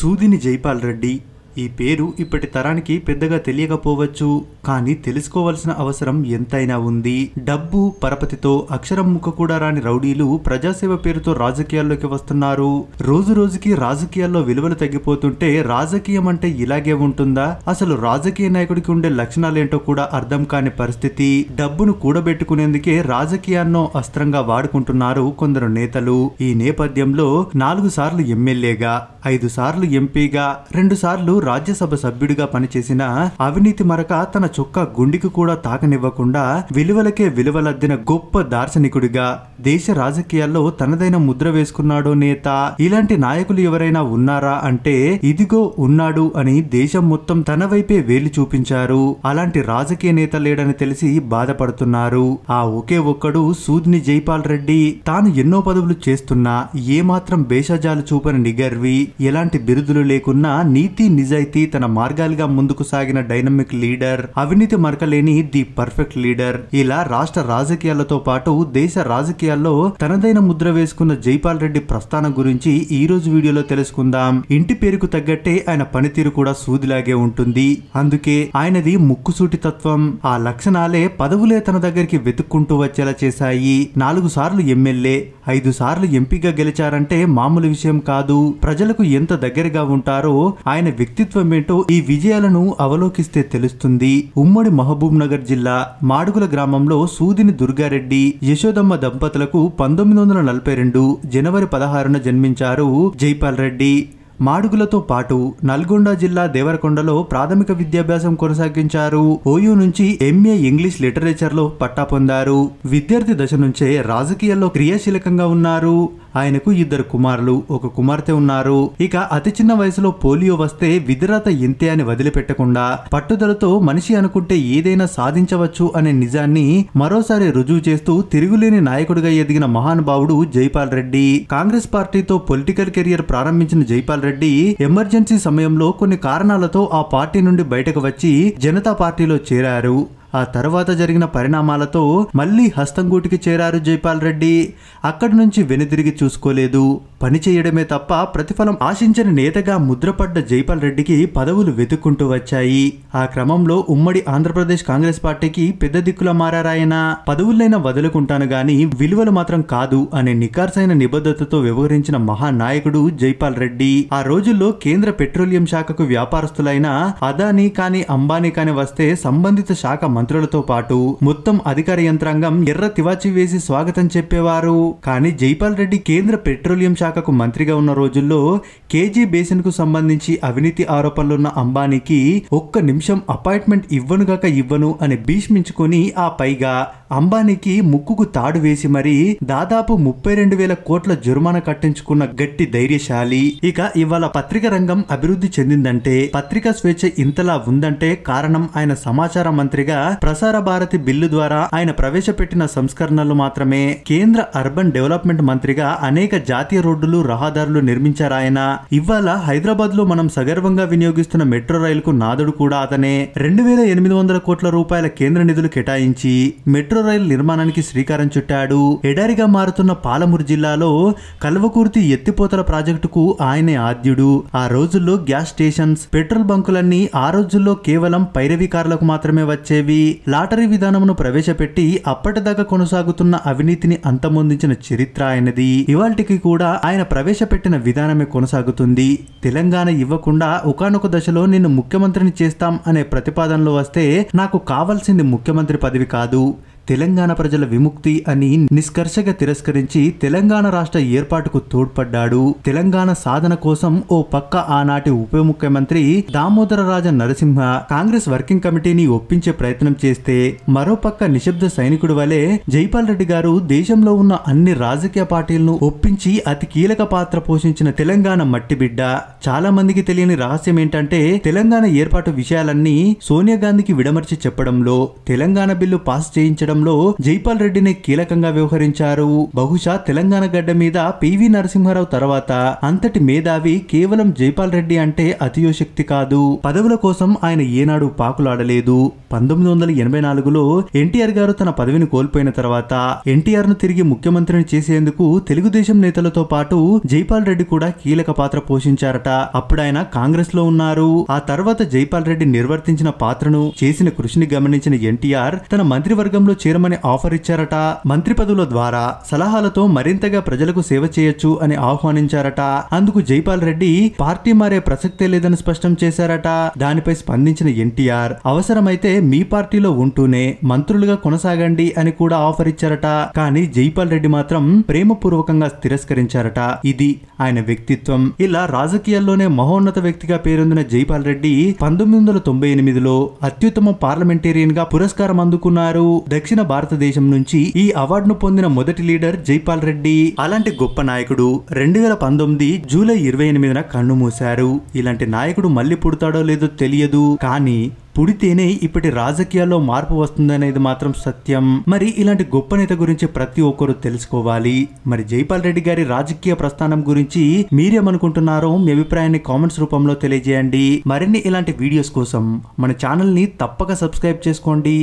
సూదిని జైపాల్ రెడ్డి ఈ పేరు ఇప్పటి తరానికి పెద్దగా తెలియకపోవచ్చు, కానీ తెలుసుకోవాల్సిన అవసరం ఎంతైనా ఉంది. డబ్బు పరపతితో అక్షరం ముక్క కూడా రాని రౌడీలు ప్రజాసేవ పేరుతో రాజకీయాల్లోకి వస్తున్నారు. రోజు రోజుకి రాజకీయాల్లో విలువలు తగ్గిపోతుంటే రాజకీయం అంటే ఇలాగే ఉంటుందా? అసలు రాజకీయ నాయకుడికి ఉండే లక్షణాలేంటో కూడా అర్థం కాని పరిస్థితి. డబ్బును కూడబెట్టుకునేందుకే రాజకీయాన్నో అస్త్రంగా వాడుకుంటున్నారు కొందరు నేతలు. ఈ నేపథ్యంలో 4 సార్లు ఎమ్మెల్యేగా, 5 సార్లు ఎంపీగా, 2 సార్లు రాజ్యసభ సభ్యుడిగా పనిచేసిన అవినీతి మరక తన చొక్కా గుండికి కూడా తాకనివ్వకుండా విలువలకే విలువలద్దిన గొప్ప దార్శనికుడిగా దేశ రాజకీయాల్లో తనదైన ముద్ర వేసుకున్నాడో నేత. ఇలాంటి నాయకులు ఎవరైనా ఉన్నారా అంటే ఇదిగో ఉన్నాడు అని దేశం మొత్తం తన వైపే వేలు చూపించారు. అలాంటి రాజకీయ నేత లేడని తెలిసి బాధపడుతున్నారు. ఆ ఒకే ఒక్కడు సూదిని జైపాల్ రెడ్డి. తాను ఎన్నో పదవులు చేస్తున్నా ఏమాత్రం భేషజాలు చూపని నిగర్వి, ఎలాంటి బిరుదులు లేకున్నా నీతి నిజాయితీ తన మార్గాలుగా ముందుకు సాగిన డైనమిక్ లీడర్, అవినీతి మరకలేని ది పర్ఫెక్ట్ లీడర్. ఇలా రాష్ట్ర రాజకీయాలతో పాటు దేశ రాజకీయాల్లో తనదైన ముద్ర వేసుకున్న జైపాల్ రెడ్డి ప్రస్థానం గురించి ఈ రోజు వీడియోలో తెలుసుకుందాం. ఇంటి పేరుకు తగ్గట్టే ఆయన పనితీరు కూడా సూదిలాగే ఉంటుంది. అందుకే ఆయనది ముక్కుసూటి తత్వం. ఆ లక్షణాలే పదవులే తన దగ్గరికి వెతుక్కుంటూ వచ్చేలా చేశాయి. 4 సార్లు ఎమ్మెల్యే, 5 సార్లు ఎంపీగా గెలిచారంటే మామూలు విషయం కాదు. ప్రజలకు ఎంత దగ్గరగా ఉంటారో, ఆయన వ్యక్తిత్వం ఏంటో ఈ విజయాలను అవలోకిస్తే తెలుస్తుంది. ఉమ్మడి మహబూబ్ నగర్ జిల్లా మాడుగుల గ్రామంలో సూదిని దుర్గారెడ్డి, యశోదమ్మ దంపతులకు 1942 జనవరి 16న జన్మించారు జైపాల్ రెడ్డి. మాడుగులతో పాటు నల్గొండ జిల్లా దేవరకొండలో ప్రాథమిక విద్యాభ్యాసం కొనసాగించారు. ఓయూ నుంచి ఎంఏ ఇంగ్లీష్ లిటరేచర్ లో పట్టా పొందారు. విద్యార్థి దశ నుంచే రాజకీయాల్లో క్రియాశీలకంగా ఉన్నారు. ఆయనకు 2 కుమారులు, 1 కుమార్తె ఉన్నారు. ఇక అతి చిన్న వయసులో పోలియో వస్తే విధిరాత ఇంతే అని వదిలిపెట్టకుండా పట్టుదలతో మనిషి అనుకుంటే ఏదైనా సాధించవచ్చు అనే నిజాన్ని మరోసారి రుజువు చేస్తూ తిరుగులేని నాయకుడిగా ఎదిగిన మహానుభావుడు జైపాల్ రెడ్డి. కాంగ్రెస్ పార్టీతో పొలిటికల్ కెరియర్ ప్రారంభించిన జైపాల్ రెడ్డి ఎమర్జెన్సీ సమయంలో కొన్ని కారణాలతో ఆ పార్టీ నుండి బయటకు వచ్చి జనతా పార్టీలో చేరారు. ఆ తర్వాత జరిగిన పరిణామాలతో మళ్లీ హస్తంగూటికి చేరారు జైపాల్ రెడ్డి. అక్కడి నుంచి వెనుదిరిగి చూసుకోలేదు. పని చేయడమే తప్ప ప్రతిఫలం ఆశించని నేతగా ముద్రపడ్డ జైపాల్ రెడ్డికి పదవులు వెతుక్కుంటూ వచ్చాయి. ఆ క్రమంలో ఉమ్మడి ఆంధ్రప్రదేశ్ కాంగ్రెస్ పార్టీకి పెద్ద దిక్కులా మారారాయన. పదవులైనా వదులుకుంటాను గాని విలువలు మాత్రం కాదు అనే నికార్సైన నిబద్ధతతో వ్యవహరించిన మహానాయకుడు జైపాల్ రెడ్డి. ఆ రోజుల్లో కేంద్ర పెట్రోలియం శాఖకు వ్యాపారస్తులైన అదానీ కాని అంబానీ కాని వస్తే సంబంధిత శాఖ మంత్రులతో పాటు మొత్తం అధికార యంత్రాంగం ఎర్ర తివాచి వేసి స్వాగతం చెప్పేవారు. కానీ జైపాల్ రెడ్డి కేంద్ర పెట్రోలియం శాఖకు మంత్రిగా ఉన్న రోజుల్లో కేజీ బేసిన్ కు సంబంధించి అవినీతి ఆరోపణలున్న అంబానీకి 1 నిమిషం అపాయింట్మెంట్ ఇవ్వను అని భీష్మించుకొని ఆ పైగా అంబానీకి ముక్కుకు తాడు వేసి మరీ దాదాపు 32,000 కోట్ల జుర్మానా కట్టించుకున్న గట్టి ధైర్యశాలి. ఇక ఇవాళ పత్రిక రంగం అభివృద్ధి చెందిందంటే, పత్రికా స్వేచ్ఛ ఇంతలా ఉందంటే కారణం ఆయన సమాచార మంత్రిగా ప్రసార భారతి బిల్లు ద్వారా ఆయన ప్రవేశపెట్టిన సంస్కరణలు మాత్రమే. కేంద్ర అర్బన్ డెవలప్మెంట్ మంత్రిగా అనేక జాతీయ రోడ్డులు, రహదారులు నిర్మించారాయన. ఇవాళ హైదరాబాద్ లో మనం సగర్వంగా వినియోగిస్తున్న మెట్రో రైలుకు నాదుడు కూడా అతనే. 2,800 కోట్ల రూపాయల కేంద్ర నిధులు కేటాయించి మెట్రో రైలు నిర్మాణానికి శ్రీకారం చుట్టాడు. ఎడారిగా మారుతున్న పాలమూరు జిల్లాలో కల్వకుర్తి ఎత్తిపోతల ప్రాజెక్టుకు ఆయనే ఆద్యుడు. ఆ రోజుల్లో గ్యాస్ స్టేషన్స్, పెట్రోల్ బంకులన్నీ ఆ రోజుల్లో కేవలం పైరవీ కార్లకు మాత్రమే వచ్చేవి. లాటరీ విధానమును ప్రవేశపెట్టి అప్పటిదాకా కొనసాగుతున్న అవినీతిని అంతమొందించిన చరిత్ర ఆయనది. ఇవాల్టికి కూడా ఆయన ప్రవేశపెట్టిన విధానమే కొనసాగుతుంది. తెలంగాణ ఇవ్వకుండా ఒకానొక దశలో నిన్ను ముఖ్యమంత్రిని చేస్తాం అనే ప్రతిపాదనలో వస్తే నాకు కావాల్సింది ముఖ్యమంత్రి పదవి కాదు, తెలంగాణ ప్రజల విముక్తి అని నిష్కర్షగా తిరస్కరించి తెలంగాణ రాష్ట్ర ఏర్పాటుకు తోడ్పడ్డాడు. తెలంగాణ సాధన కోసం ఓ పక్క ఆనాటి ఉప ముఖ్యమంత్రి దామోదర రాజ నరసింహ కాంగ్రెస్ వర్కింగ్ కమిటీని ఒప్పించే ప్రయత్నం చేస్తే, మరోపక్క నిశ్శబ్ద సైనికుడు వలె జైపాల్ రెడ్డి గారు దేశంలో ఉన్న అన్ని రాజకీయ పార్టీలను ఒప్పించి అతి కీలక పాత్ర పోషించిన తెలంగాణ మట్టి బిడ్డ. చాలా మందికి తెలియని రహస్యం ఏంటంటే, తెలంగాణ ఏర్పాటు విషయాలన్నీ సోనియా గాంధీకి విడమర్చి చెప్పడంలో, తెలంగాణ బిల్లు పాస్ చేయించడం చేయడంలో జైపాల్ రెడ్డిని కీలకంగా వ్యవహరించారు. బహుశా తెలంగాణ గడ్డ మీద పివి నరసింహారావు తర్వాత అంతటి మేధావి కేవలం జైపాల్ రెడ్డి అంటే అతియోశక్తి కాదు. పదవుల కోసం ఆయన ఏనాడు పాకులాడలేదు. 1984లో ఎన్టీఆర్ గారు తన పదవిని కోల్పోయిన తర్వాత ఎన్టీఆర్ ను తిరిగి ముఖ్యమంత్రిని చేసేందుకు తెలుగుదేశం నేతలతో పాటు జైపాల్ రెడ్డి కూడా కీలక పాత్ర పోషించారట. అప్పుడు ఆయన కాంగ్రెస్ లో ఉన్నారు. ఆ తర్వాత జైపాల్ రెడ్డి నిర్వర్తించిన పాత్రను, చేసిన కృషిని గమనించిన ఎన్టీఆర్ తన మంత్రివర్గంలో చేరమని ఆఫర్ ఇచ్చారట. మంత్రి పదవుల ద్వారా సలహాలతో మరింతగా ప్రజలకు సేవ చేయొచ్చు అని ఆహ్వానించారట. అందుకు జైపాల్ రెడ్డి పార్టీ మారే ప్రసక్తే లేదని స్పష్టం చేశారట. దానిపై స్పందించిన ఎన్టీఆర్ అవసరమైతే మీ పార్టీలో ఉంటూనే మంత్రులుగా కొనసాగండి అని కూడా ఆఫర్ ఇచ్చారట. కానీ జైపాల్ రెడ్డి మాత్రం ప్రేమపూర్వకంగా తిరస్కరించారట. ఇది ఆయన వ్యక్తిత్వం. ఇలా రాజకీయాల్లోనే మహోన్నత వ్యక్తిగా పేరొందిన జైపాల్ రెడ్డి 1998లో అత్యుత్తమ పార్లమెంటేరియన్ గా పురస్కారం అందుకున్నారు. దక్షిణ భారతదేశం నుంచి ఈ అవార్డును పొందిన మొదటి లీడర్ జైపాల్ రెడ్డి. అలాంటి గొప్ప నాయకుడు 2019 జూలై 28న కన్నుమూశారు. ఇలాంటి నాయకుడు మళ్ళీ పుడతాడో లేదో తెలియదు. కానీ పుడితేనే ఇప్పటి రాజకీయాల్లో మార్పు వస్తుందనేది మాత్రం సత్యం. మరి ఇలాంటి గొప్ప నేత గురించి ప్రతి ఒక్కరూ తెలుసుకోవాలి. మరి జైపాల్ రెడ్డి గారి రాజకీయ ప్రస్థానం గురించి మీరేమనుకుంటున్నారో మీ అభిప్రాయాన్ని కామెంట్స్ రూపంలో తెలియజేయండి. మరిన్ని ఇలాంటి వీడియోస్ కోసం మన ఛానల్ ని తప్పక సబ్స్క్రైబ్ చేసుకోండి.